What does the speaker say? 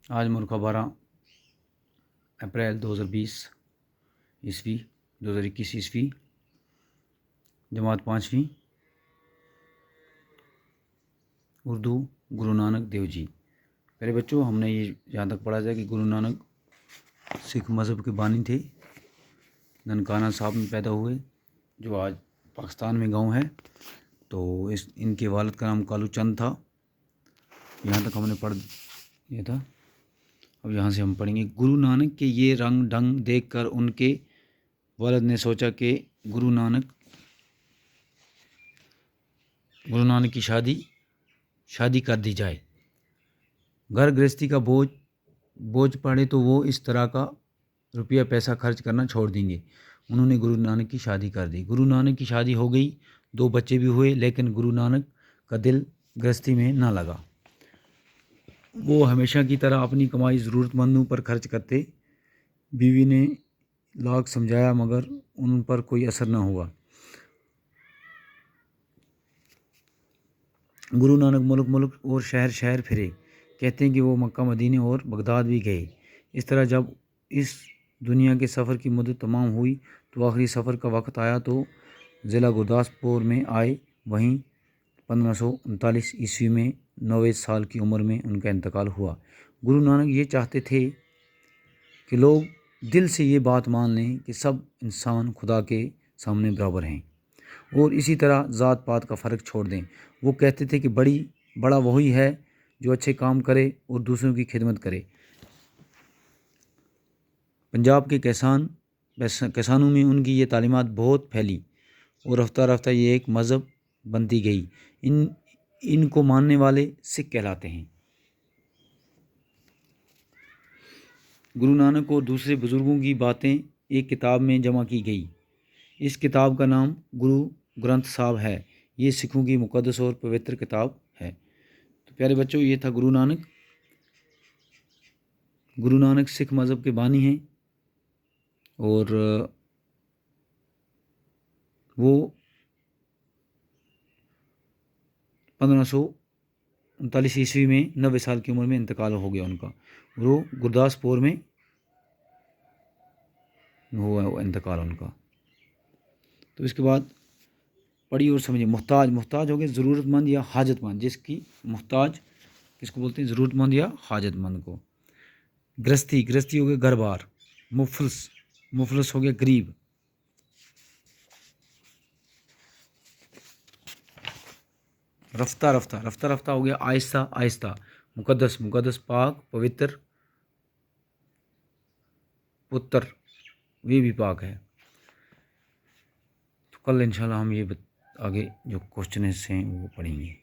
آج ملکہ 12 اپریل 2020 عیسوی 2021 عیسوی، جماعت 5ویں، اردو، گرو نانک دیو جی۔ پہلے بچوں ہم نے یہ جہاں تک پڑھا جائے کہ گرو نانک سکھ مذہب کے بانی تھے، ننکانہ صاحب میں پیدا ہوئے جو آج پاکستان میں گاؤں ہے۔ تو ان کے والد کا نام کالو چند تھا۔ یہاں تک ہم نے پڑھ یہ تھا۔ اب یہاں سے ہم پڑھیں گے، گرو نانک کے یہ رنگ ڈھنگ دیکھ کر ان کے والد نے سوچا کہ گرو نانک کی شادی کر دی جائے۔ گھر گرہستی کا بوجھ پڑے تو وہ اس طرح کا روپیہ پیسہ خرچ کرنا چھوڑ دیں گے۔ انہوں نے گرو نانک کی شادی کر دی۔ گرو نانک کی شادی ہو گئی، 2 بچے بھی ہوئے، لیکن گرو نانک کا دل گرہستی میں نہ لگا۔ وہ ہمیشہ کی طرح اپنی کمائی ضرورت مندوں پر خرچ کرتے۔ بیوی نے لاکھ سمجھایا مگر ان پر کوئی اثر نہ ہوا۔ گرو نانک ملک اور شہر پھرے۔ کہتے ہیں کہ وہ مکہ مدینے اور بغداد بھی گئے۔ اس طرح جب اس دنیا کے سفر کی مدت تمام ہوئی تو آخری سفر کا وقت آیا تو ضلع گرداسپور میں آئے۔ وہیں 1539 عیسوی میں 90 سال کی عمر میں ان کا انتقال ہوا۔ گرو نانک یہ چاہتے تھے کہ لوگ دل سے یہ بات مان لیں کہ سب انسان خدا کے سامنے برابر ہیں، اور اسی طرح ذات پات کا فرق چھوڑ دیں۔ وہ کہتے تھے کہ بڑا وہی ہے جو اچھے کام کرے اور دوسروں کی خدمت کرے۔ پنجاب کے کسانوں میں ان کی یہ تعلیمات بہت پھیلی اور رفتہ رفتہ یہ ایک مذہب بنتی گئی۔ ان کو ماننے والے سکھ کہلاتے ہیں۔ گرو نانک اور دوسرے بزرگوں کی باتیں ایک کتاب میں جمع کی گئی۔ اس کتاب کا نام گرو گرنتھ صاحب ہے۔ یہ سکھوں کی مقدس اور پوتر کتاب ہے۔ تو پیارے بچوں، یہ تھا گرو نانک۔ گرو نانک سکھ مذہب کے بانی ہیں اور وہ 1539 عیسوی میں 90 سال کی عمر میں انتقال ہو گیا ان کا۔ وہ گرداسپور میں ہوا انتقال ان کا۔ تو اس کے بعد پڑھی اور سمجھے۔ محتاج ہو گئے ضرورت مند یا حاجت مند۔ جس کی محتاج کس کو بولتے ہیں؟ ضرورت مند یا حاجت مند کو۔ گرہستی ہو گئے گھر بار۔ مفلس ہو گیا غریب۔ رفتہ ہو گیا آہستہ۔ مقدس پاک، پوتر، پتر یہ بھی پاک ہے۔ تو کل انشاءاللہ ہم یہ آگے جو کوسچنز ہیں وہ پڑھیں گے۔